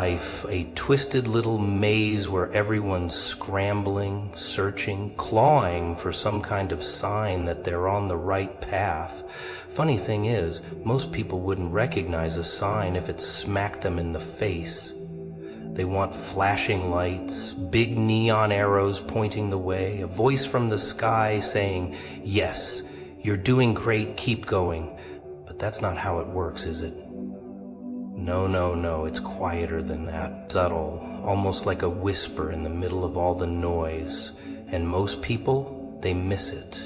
life a twisted little maze where everyone's scrambling, searching, clawing for some kind of sign that they're on the right path. Funny thing is, most people wouldn't recognize a sign if it smacked them in the face. They want flashing lights, big neon arrows pointing the way, a voice from the sky saying, "Yes, you're doing great, keep going." But that's not how it works, is it? No, it's quieter than that. Subtle, almost like a whisper in the middle of all the noise. And most people, they miss it.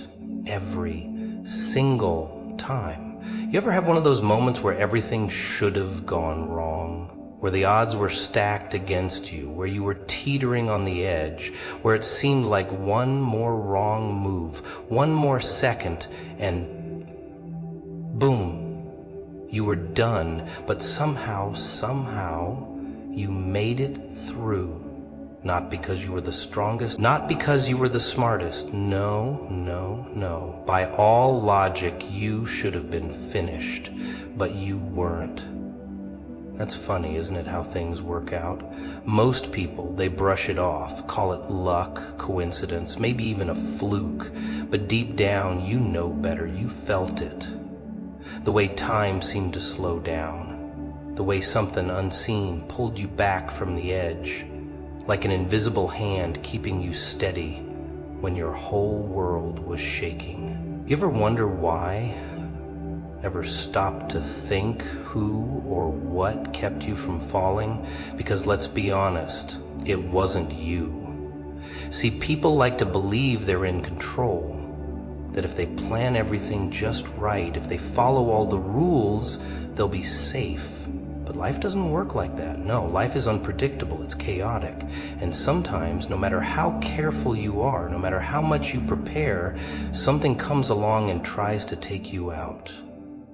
Every single time. You ever have one of those moments where everything should have gone wrong? Where the odds were stacked against you, where you were teetering on the edge, where it seemed like one more wrong move, one more second, and boom, you were done. But somehow, you made it through. Not because you were the strongest, not because you were the smartest. No. By all logic, you should have been finished, but you weren't. That's funny, isn't it, how things work out? Most people, they brush it off, call it luck, coincidence, maybe even a fluke. But deep down, you know better, you felt it. The way time seemed to slow down. The way something unseen pulled you back from the edge. Like an invisible hand keeping you steady when your whole world was shaking. You ever wonder why? Ever stop to think who or what kept you from falling? Because let's be honest, it wasn't you. See, people like to believe they're in control, that if they plan everything just right, if they follow all the rules, they'll be safe. But life doesn't work like that. No, life is unpredictable, it's chaotic. And sometimes, no matter how careful you are, no matter how much you prepare, something comes along and tries to take you out.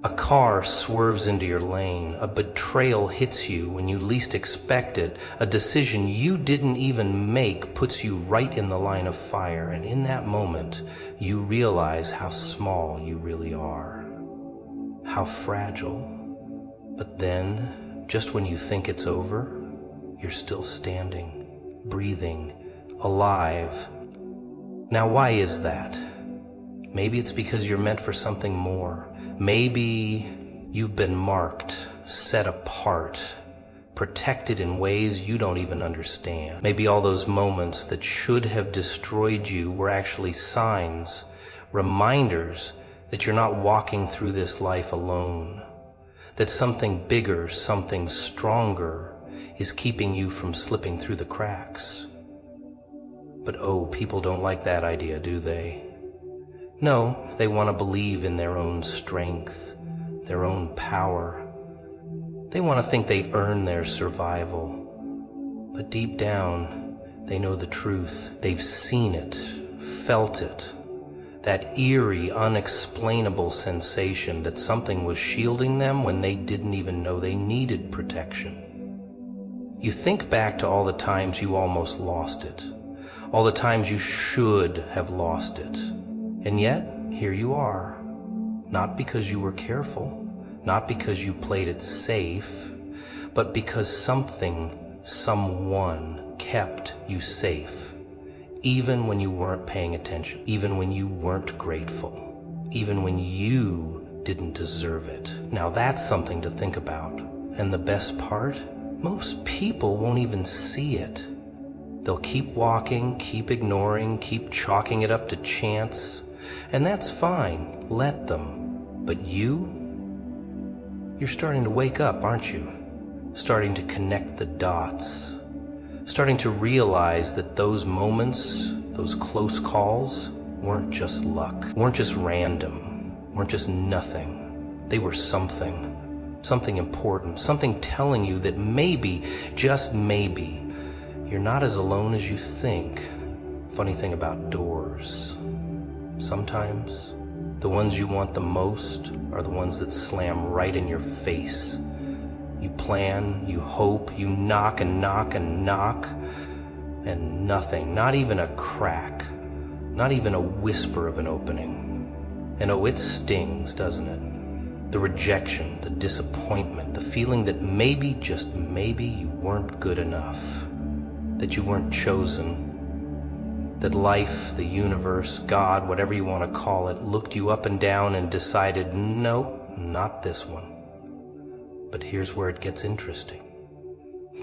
A car swerves into your lane, a betrayal hits you when you least expect it, a decision you didn't even make puts you right in the line of fire, and in that moment, you realize how small you really are, how fragile. But then, just when you think it's over, you're still standing, breathing, alive. Now, why is that? Maybe it's because you're meant for something more. Maybe you've been marked, set apart, protected in ways you don't even understand. Maybe all those moments that should have destroyed you were actually signs, reminders that you're not walking through this life alone, that something bigger, something stronger is keeping you from slipping through the cracks. But oh, people don't like that idea, do they? No, they want to believe in their own strength, their own power. They want to think they earn their survival. But deep down, they know the truth. They've seen it, felt it. That eerie, unexplainable sensation that something was shielding them when they didn't even know they needed protection. You think back to all the times you almost lost it, all the times you should have lost it. And yet, here you are, not because you were careful, not because you played it safe, but because something, someone kept you safe, even when you weren't paying attention, even when you weren't grateful, even when you didn't deserve it. Now that's something to think about. And the best part? Most people won't even see it. They'll keep walking, keep ignoring, keep chalking it up to chance. And that's fine, let them. But you're starting to wake up, aren't you? Starting to connect the dots. Starting to realize that those moments, those close calls, weren't just luck, weren't just random, weren't just nothing. They were something important, something telling you that maybe, just maybe, you're not as alone as you think. Funny thing about doors. Sometimes, the ones you want the most are the ones that slam right in your face. You plan, you hope, you knock and knock and knock, and nothing, not even a crack, not even a whisper of an opening. And oh, it stings, doesn't it? The rejection, the disappointment, the feeling that maybe, just maybe, you weren't good enough, that you weren't chosen, that life, the universe, God, whatever you want to call it, looked you up and down and decided, no, not this one. But here's where it gets interesting.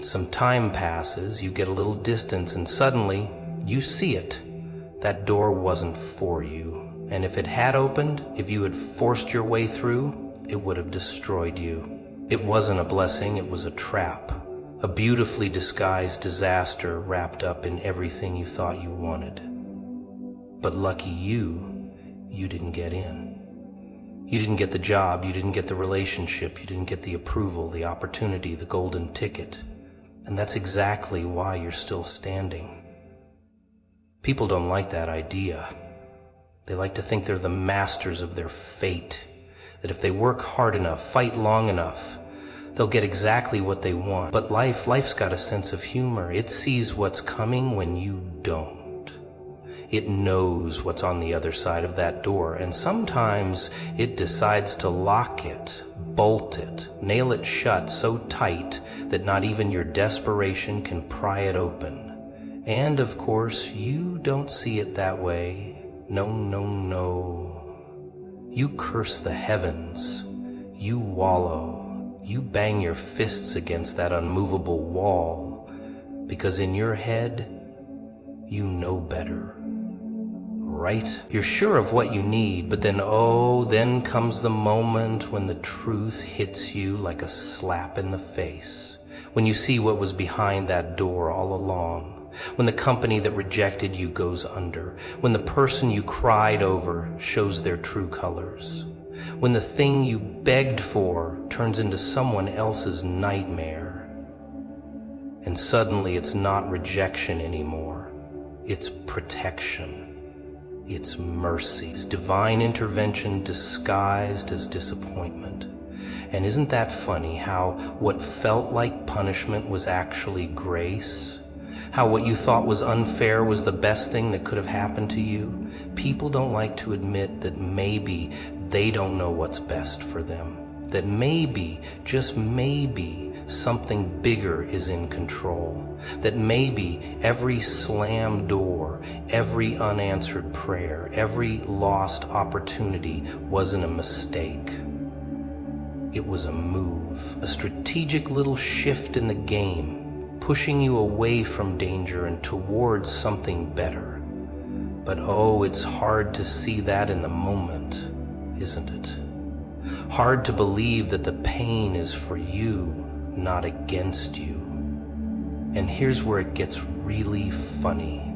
Some time passes, you get a little distance, and suddenly you see it. That door wasn't for you. And if it had opened, if you had forced your way through, it would have destroyed you. It wasn't a blessing, it was a trap. A beautifully disguised disaster wrapped up in everything you thought you wanted. But lucky you didn't get in. You didn't get the job, you didn't get the relationship, you didn't get the approval, the opportunity, the golden ticket. And that's exactly why you're still standing. People don't like that idea. They like to think they're the masters of their fate, that if they work hard enough, fight long enough, they'll get exactly what they want. But life's got a sense of humor. It sees what's coming when you don't. It knows what's on the other side of that door, and sometimes it decides to lock it, bolt it, nail it shut so tight that not even your desperation can pry it open. And of course, you don't see it that way. No, no, no. You curse the heavens. You wallow. You bang your fists against that unmovable wall, because in your head, you know better. Right? You're sure of what you need, but then comes the moment when the truth hits you like a slap in the face. When you see what was behind that door all along. When the company that rejected you goes under. When the person you cried over shows their true colors. When the thing you begged for turns into someone else's nightmare. And suddenly it's not rejection anymore. It's protection. It's mercy. It's divine intervention disguised as disappointment. And isn't that funny how what felt like punishment was actually grace? How what you thought was unfair was the best thing that could have happened to you? People don't like to admit that maybe they don't know what's best for them. That maybe, just maybe, something bigger is in control. That maybe every slammed door, every unanswered prayer, every lost opportunity wasn't a mistake. It was a move, a strategic little shift in the game, pushing you away from danger and towards something better. But oh, it's hard to see that in the moment, isn't it? Hard to believe that the pain is for you, not against you. And here's where it gets really funny.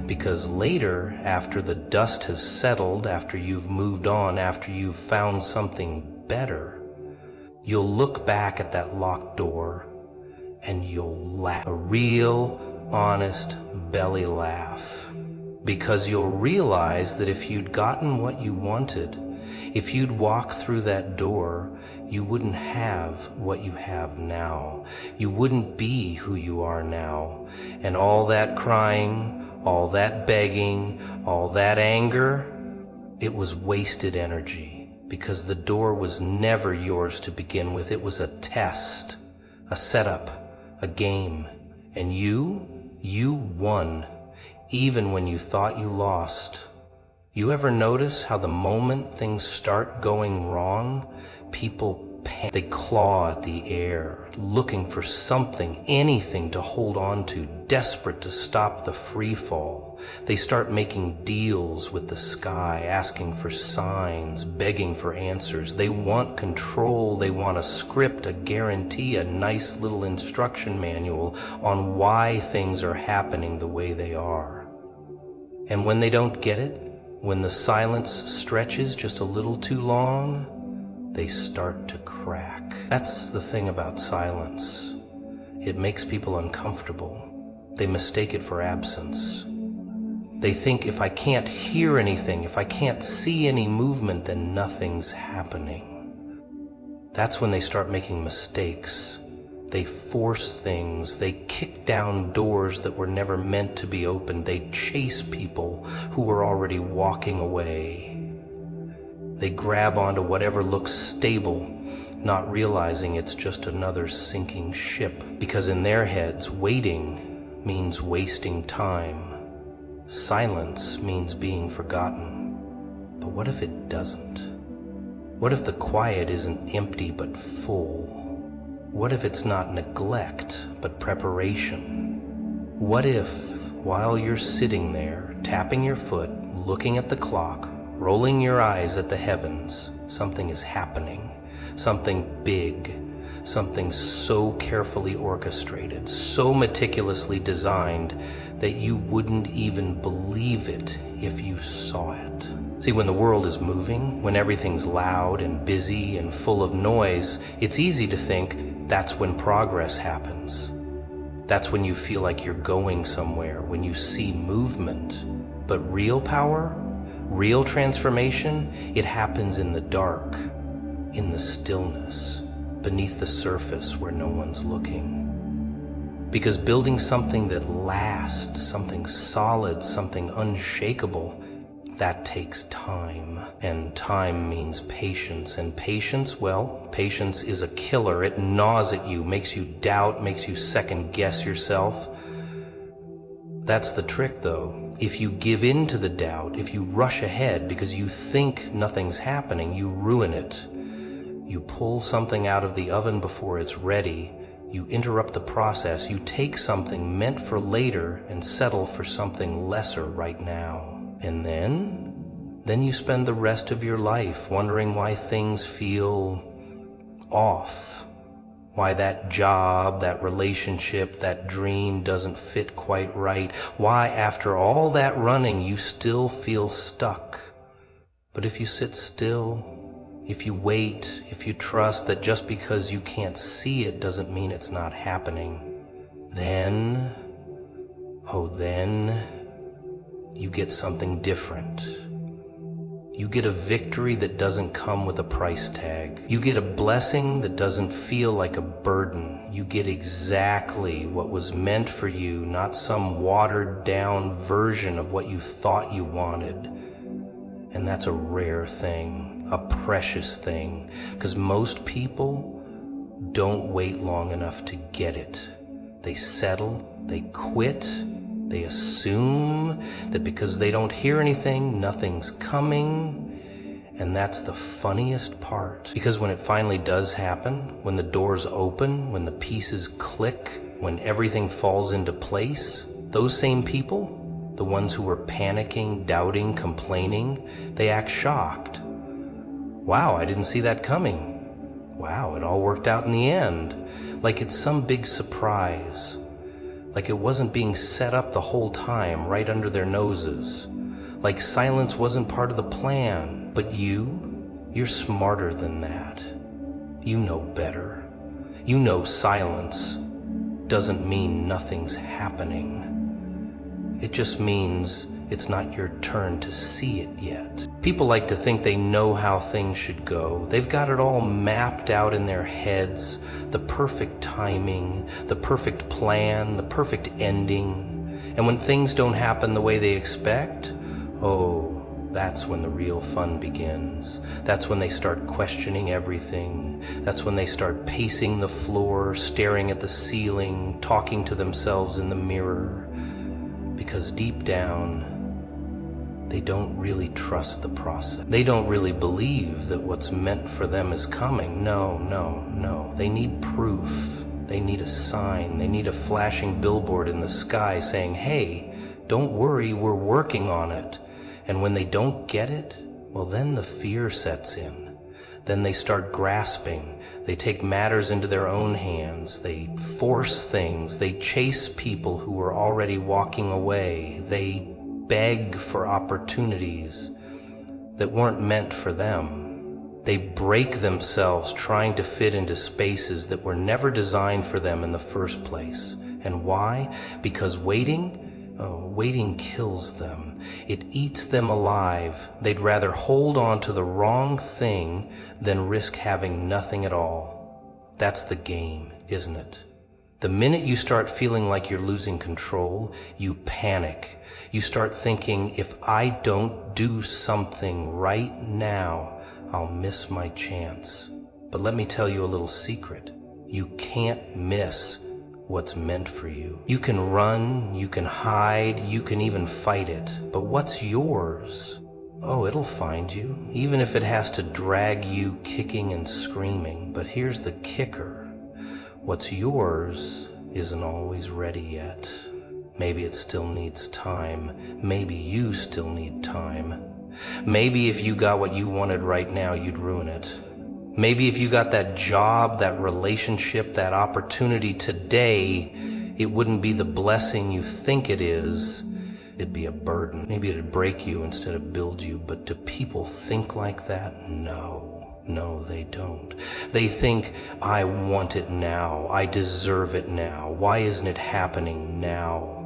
Because later, after the dust has settled, after you've moved on, after you've found something better, you'll look back at that locked door and you'll laugh. A real, honest belly laugh. Because you'll realize that if you'd gotten what you wanted, if you'd walked through that door, you wouldn't have what you have now. You wouldn't be who you are now. And all that crying, all that begging, all that anger, it was wasted energy. Because the door was never yours to begin with. It was a test, a setup, a game, and you won, even when you thought you lost. You ever notice how the moment things start going wrong, people panic, they claw at the air, looking for something, anything to hold on to, desperate to stop the free fall. They start making deals with the sky, asking for signs, begging for answers. They want control, they want a script, a guarantee, a nice little instruction manual on why things are happening the way they are. And when they don't get it, when the silence stretches just a little too long, they start to crack. That's the thing about silence. It makes people uncomfortable. They mistake it for absence. They think if I can't hear anything, if I can't see any movement, then nothing's happening. That's when they start making mistakes. They force things. They kick down doors that were never meant to be opened. They chase people who were already walking away. They grab onto whatever looks stable, not realizing it's just another sinking ship, because in their heads, waiting means wasting time. Silence means being forgotten. But what if it doesn't? What if the quiet isn't empty but full? What if it's not neglect but preparation? What if, while you're sitting there, tapping your foot, looking at the clock, rolling your eyes at the heavens, something is happening, something big, something so carefully orchestrated, so meticulously designed that you wouldn't even believe it if you saw it. See, when the world is moving, when everything's loud and busy and full of noise, it's easy to think that's when progress happens. That's when you feel like you're going somewhere, when you see movement. But real power, real transformation, it happens in the dark, in the stillness, beneath the surface where no one's looking. Because building something that lasts, something solid, something unshakable, that takes time. And time means patience. And patience, well, patience is a killer. It gnaws at you, makes you doubt, makes you second guess yourself. That's the trick, though. If you give in to the doubt, if you rush ahead because you think nothing's happening, you ruin it. You pull something out of the oven before it's ready. You interrupt the process. You take something meant for later and settle for something lesser right now. And then you spend the rest of your life wondering why things feel off. Why that job, that relationship, that dream doesn't fit quite right. Why, after all that running, you still feel stuck. But if you sit still, if you wait, if you trust that just because you can't see it doesn't mean it's not happening, then you get something different. You get a victory that doesn't come with a price tag. You get a blessing that doesn't feel like a burden. You get exactly what was meant for you, not some watered down version of what you thought you wanted. And that's a rare thing, a precious thing, because most people don't wait long enough to get it. They settle, they quit, they assume that because they don't hear anything, nothing's coming. And that's the funniest part. Because when it finally does happen, when the doors open, when the pieces click, when everything falls into place, those same people, the ones who were panicking, doubting, complaining, they act shocked. Wow, I didn't see that coming. Wow, it all worked out in the end. Like it's some big surprise. Like it wasn't being set up the whole time right under their noses. Like silence wasn't part of the plan. But you're smarter than that. You know better. You know silence doesn't mean nothing's happening. It just means it's not your turn to see it yet. People like to think they know how things should go. They've got it all mapped out in their heads, the perfect timing, the perfect plan, the perfect ending. And when things don't happen the way they expect, that's when the real fun begins. That's when they start questioning everything. That's when they start pacing the floor, staring at the ceiling, talking to themselves in the mirror. Because deep down, they don't really trust the process. They don't really believe that what's meant for them is coming. No. They need proof. They need a sign. They need a flashing billboard in the sky saying, hey, don't worry, we're working on it. And when they don't get it, well, then the fear sets in. Then they start grasping. They take matters into their own hands. They force things. They chase people who are already walking away. They beg for opportunities that weren't meant for them. They break themselves trying to fit into spaces that were never designed for them in the first place. And why? Because waiting kills them. It eats them alive. They'd rather hold on to the wrong thing than risk having nothing at all. That's the game, isn't it? The minute you start feeling like you're losing control, you panic. You start thinking, if I don't do something right now, I'll miss my chance. But let me tell you a little secret. You can't miss what's meant for you. You can run, you can hide, you can even fight it. But what's yours? Oh, it'll find you, even if it has to drag you kicking and screaming. But here's the kicker. What's yours isn't always ready yet. Maybe it still needs time. Maybe you still need time. Maybe if you got what you wanted right now, you'd ruin it. Maybe if you got that job, that relationship, that opportunity today, it wouldn't be the blessing you think it is. It'd be a burden. Maybe it'd break you instead of build you. But do people think like that? No, they don't. They think, I want it now. I deserve it now. Why isn't it happening now?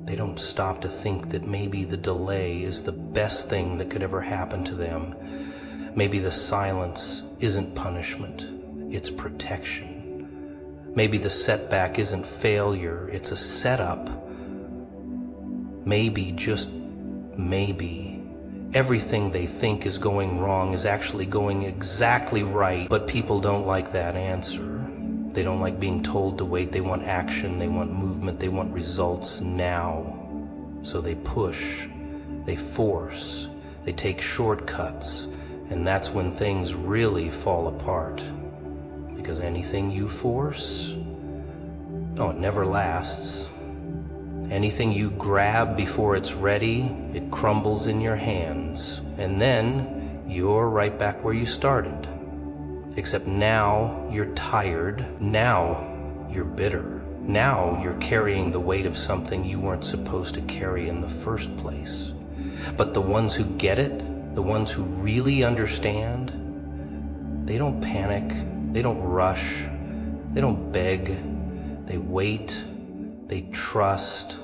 They don't stop to think that maybe the delay is the best thing that could ever happen to them. Maybe the silence isn't punishment, it's protection. Maybe the setback isn't failure, it's a setup. Maybe, just maybe, everything they think is going wrong is actually going exactly right, but people don't like that answer. They don't like being told to wait. They want action, they want movement, they want results now. So they push, they force, they take shortcuts, and that's when things really fall apart. Because anything you force, it never lasts. Anything you grab before it's ready, it crumbles in your hands. And then you're right back where you started. Except now you're tired. Now you're bitter. Now you're carrying the weight of something you weren't supposed to carry in the first place. But the ones who get it, the ones who really understand, they don't panic, they don't rush, they don't beg, they wait, they trust.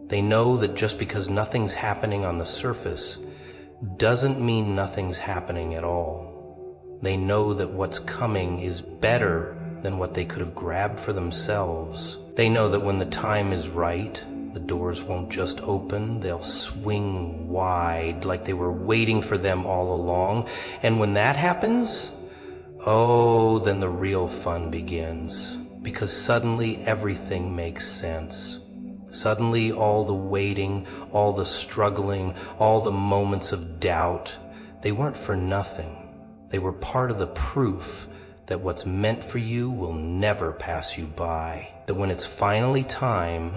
They know that just because nothing's happening on the surface doesn't mean nothing's happening at all. They know that what's coming is better than what they could have grabbed for themselves. They know that when the time is right, the doors won't just open, they'll swing wide like they were waiting for them all along. And when that happens, then the real fun begins. Because suddenly everything makes sense. Suddenly all the waiting, all the struggling, all the moments of doubt, they weren't for nothing. They were part of the proof that what's meant for you will never pass you by. That when it's finally time,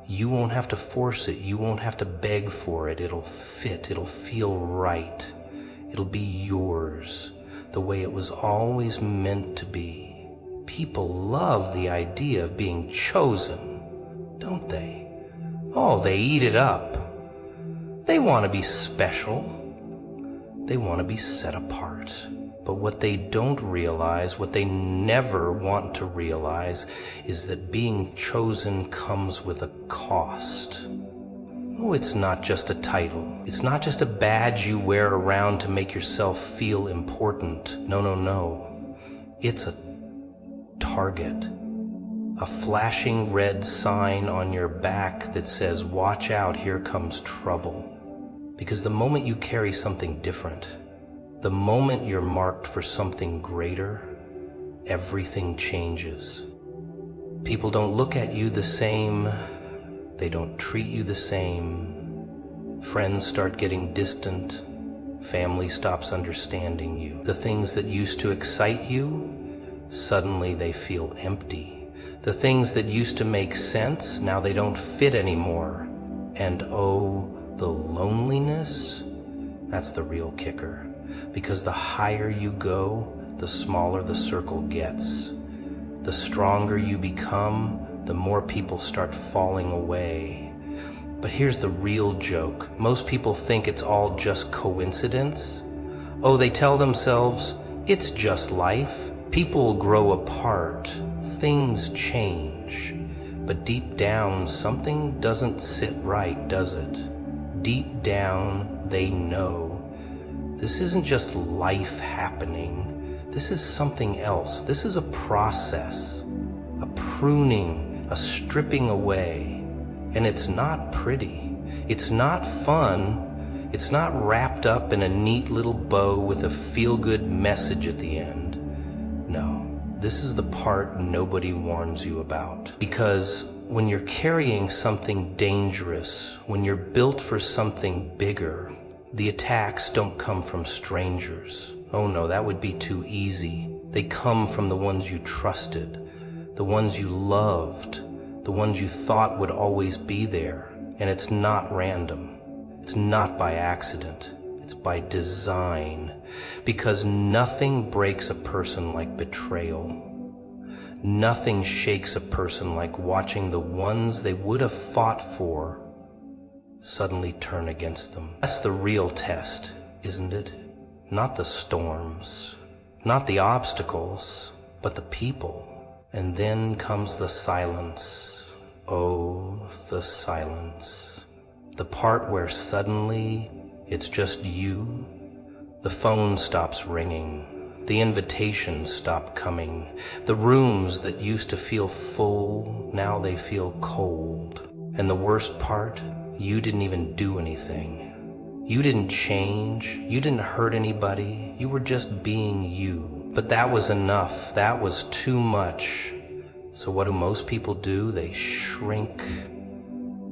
you won't have to force it. You won't have to beg for it. It'll fit. It'll feel right. It'll be yours, the way it was always meant to be. People love the idea of being chosen, don't they? Oh, they eat it up. They want to be special. They want to be set apart. But what they don't realize, what they never want to realize, is that being chosen comes with a cost. Oh, it's not just a title. It's not just a badge you wear around to make yourself feel important. No. It's a target. A flashing red sign on your back that says, watch out, here comes trouble. Because the moment you carry something different, the moment you're marked for something greater, everything changes. People don't look at you the same. They don't treat you the same. Friends start getting distant. Family stops understanding you. The things that used to excite you, suddenly they feel empty. The things that used to make sense, now they don't fit anymore. And the loneliness, that's the real kicker. Because the higher you go, the smaller the circle gets. The stronger you become, the more people start falling away. But here's the real joke. Most people think it's all just coincidence. They tell themselves, it's just life. People grow apart. Things change. But deep down, something doesn't sit right, does it? Deep down, they know. This isn't just life happening. This is something else. This is a process, a pruning, a stripping away. And it's not pretty. It's not fun. It's not wrapped up in a neat little bow with a feel-good message at the end. No, this is the part nobody warns you about. Because when you're carrying something dangerous, when you're built for something bigger, the attacks don't come from strangers. Oh no, that would be too easy. They come from the ones you trusted, the ones you loved, the ones you thought would always be there. And it's not random. It's not by accident. It's by design. Because nothing breaks a person like betrayal. Nothing shakes a person like watching the ones they would have fought for suddenly turn against them. That's the real test, isn't it? Not the storms, not the obstacles, but the people. And then comes the silence. Oh, the silence. The part where suddenly it's just you. The phone stops ringing. The invitations stop coming. The rooms that used to feel full, now they feel cold. And the worst part, you didn't even do anything. You didn't change. You didn't hurt anybody. You were just being you. But that was enough. That was too much. So what do most people do? They shrink.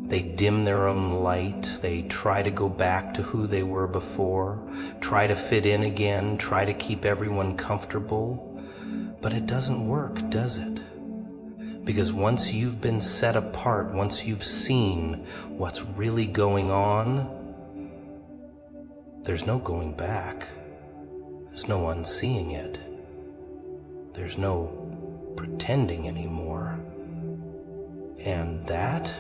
They dim their own light. They try to go back to who they were before, try to fit in again, try to keep everyone comfortable. But it doesn't work, does it? Because once you've been set apart, once you've seen what's really going on, there's no going back. There's no unseeing it. There's no pretending anymore. And that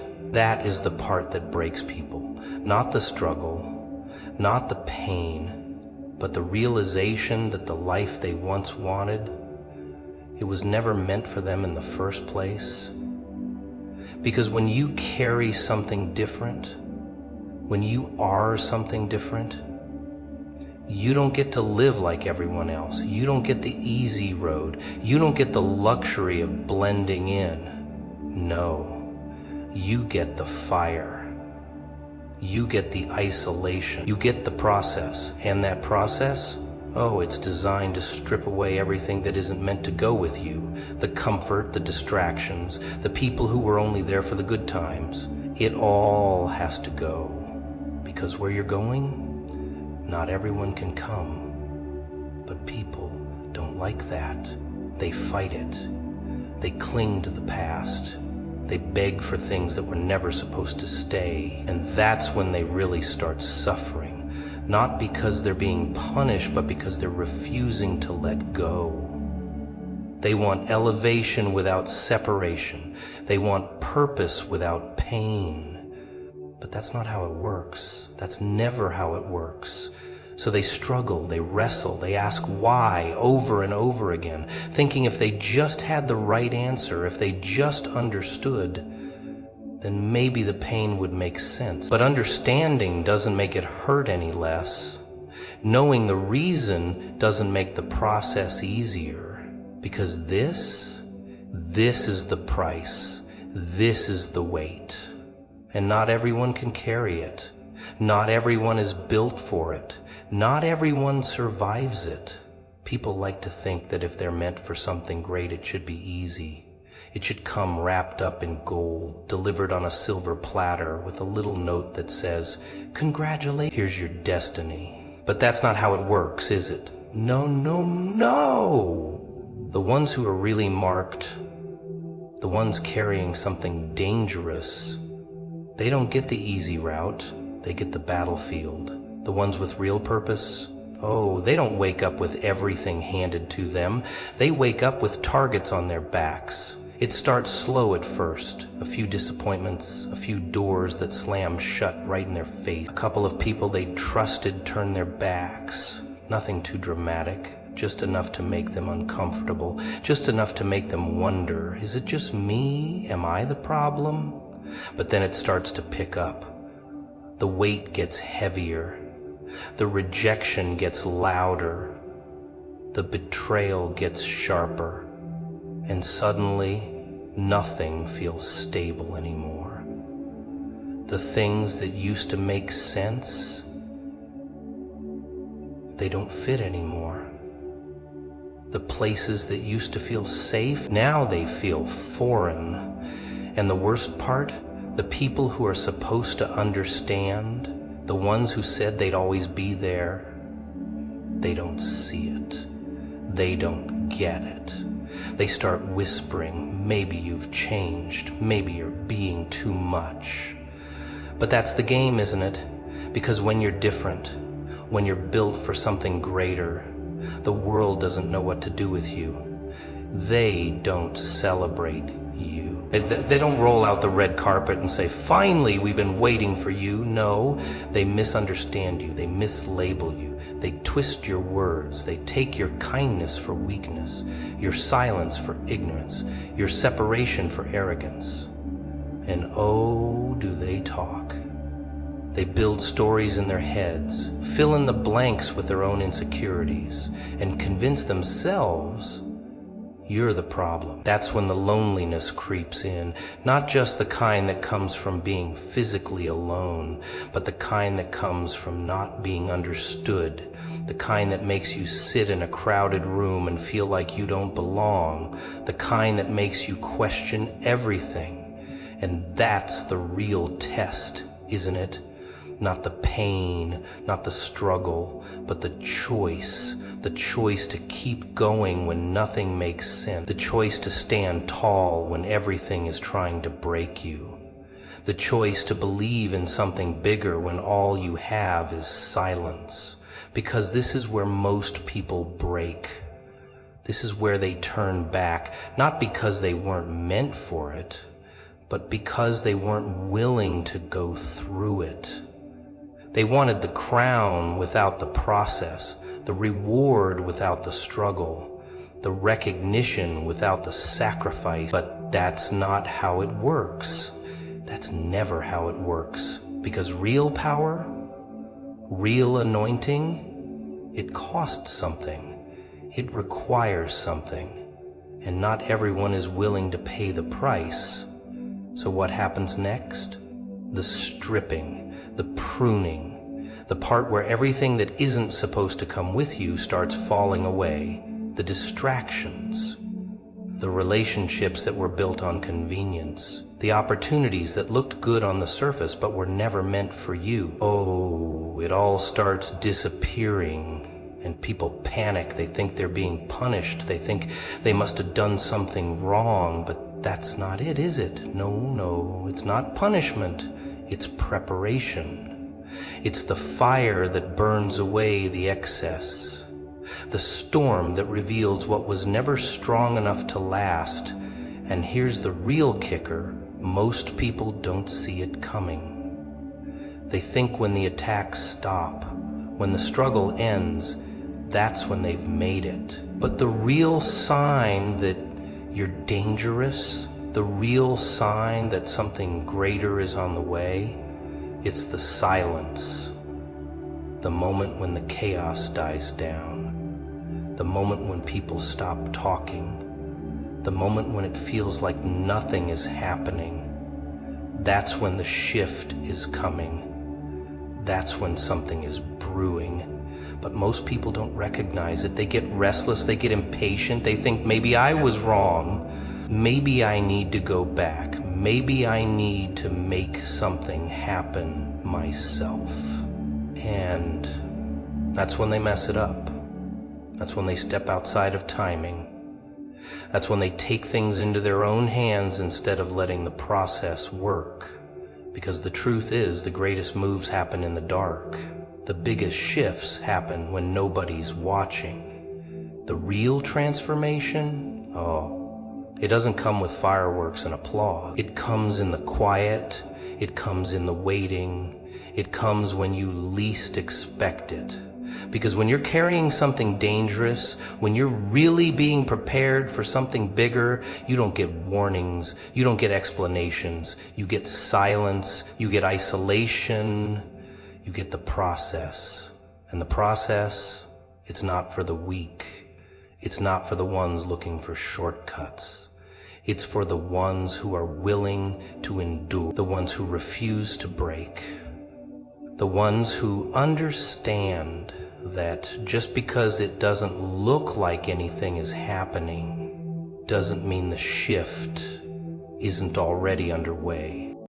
is the part that breaks people. Not the struggle, not the pain, but the realization that the life they once wanted, it was never meant for them in the first place. Because when you carry something different, when you are something different, you don't get to live like everyone else. You don't get the easy road. You don't get the luxury of blending in. No. You get the fire. You get the isolation. You get the process. And that process, oh, it's designed to strip away everything that isn't meant to go with you. The comfort, the distractions, the people who were only there for the good times. It all has to go. Because where you're going, not everyone can come. But people don't like that. They fight it. They cling to the past. They beg for things that were never supposed to stay. And that's when they really start suffering. Not because they're being punished, but because they're refusing to let go. They want elevation without separation. They want purpose without pain. But that's not how it works. That's never how it works. So they struggle, they wrestle, they ask why over and over again, thinking if they just had the right answer, if they just understood, then maybe the pain would make sense. But understanding doesn't make it hurt any less. Knowing the reason doesn't make the process easier. Because this is the price. This is the weight. And not everyone can carry it. Not everyone is built for it. Not everyone survives it. People like to think that if they're meant for something great, it should be easy. It should come wrapped up in gold, delivered on a silver platter with a little note that says, "Congratulations, here's your destiny." But that's not how it works, is it? No, no, no! The ones who are really marked, the ones carrying something dangerous, they don't get the easy route. They get the battlefield. The ones with real purpose, oh, they don't wake up with everything handed to them. They wake up with targets on their backs. It starts slow at first. A few disappointments, a few doors that slam shut right in their face. A couple of people they trusted turn their backs. Nothing too dramatic, just enough to make them uncomfortable, just enough to make them wonder, is it just me? Am I the problem? But then it starts to pick up. The weight gets heavier. The rejection gets louder. The betrayal gets sharper. And suddenly, nothing feels stable anymore. The things that used to make sense, they don't fit anymore. The places that used to feel safe, now they feel foreign. And the worst part, the people who are supposed to understand, the ones who said they'd always be there, they don't see it. They don't get it. They start whispering, maybe you've changed, maybe you're being too much. But that's the game, isn't it? Because when you're different, when you're built for something greater, the world doesn't know what to do with you. They don't celebrate you. They don't roll out the red carpet and say, finally, we've been waiting for you. No, they misunderstand you. They mislabel you. They twist your words. They take your kindness for weakness, your silence for ignorance, your separation for arrogance. And oh, do they talk. They build stories in their heads, fill in the blanks with their own insecurities, and convince themselves you're the problem. That's when the loneliness creeps in, not just the kind that comes from being physically alone, but the kind that comes from not being understood, the kind that makes you sit in a crowded room and feel like you don't belong, the kind that makes you question everything. And that's the real test, isn't it? Not the pain, not the struggle, but the choice to keep going when nothing makes sense, the choice to stand tall when everything is trying to break you, the choice to believe in something bigger when all you have is silence, because this is where most people break. This is where they turn back, not because they weren't meant for it, but because they weren't willing to go through it. They wanted the crown without the process, the reward without the struggle, the recognition without the sacrifice. But that's not how it works. That's never how it works. Because real power, real anointing, it costs something. It requires something. And not everyone is willing to pay the price. So what happens next? The stripping. The pruning, the part where everything that isn't supposed to come with you starts falling away, the distractions, the relationships that were built on convenience, the opportunities that looked good on the surface but were never meant for you. Oh, it all starts disappearing, and people panic. They think they're being punished. They think they must have done something wrong, but that's not it, is it? No, it's not punishment. It's preparation. It's the fire that burns away the excess, the storm that reveals what was never strong enough to last. And here's the real kicker: most people don't see it coming. They think when the attacks stop, when the struggle ends, that's when they've made it. But the real sign that you're dangerous, the real sign that something greater is on the way, it's the silence. The moment when the chaos dies down. The moment when people stop talking. The moment when it feels like nothing is happening. That's when the shift is coming. That's when something is brewing. But most people don't recognize it. They get restless, they get impatient, they think maybe I was wrong. Maybe I need to go back. Maybe I need to make something happen myself. And that's when they mess it up. That's when they step outside of timing. That's when they take things into their own hands instead of letting the process work. Because the truth is, the greatest moves happen in the dark. The biggest shifts happen when nobody's watching. The real transformation, it doesn't come with fireworks and applause. It comes in the quiet. It comes in the waiting. It comes when you least expect it. Because when you're carrying something dangerous, when you're really being prepared for something bigger, you don't get warnings, you don't get explanations, you get silence, you get isolation, you get the process. And the process, it's not for the weak. It's not for the ones looking for shortcuts. It's for the ones who are willing to endure, the ones who refuse to break, the ones who understand that just because it doesn't look like anything is happening doesn't mean the shift isn't already underway.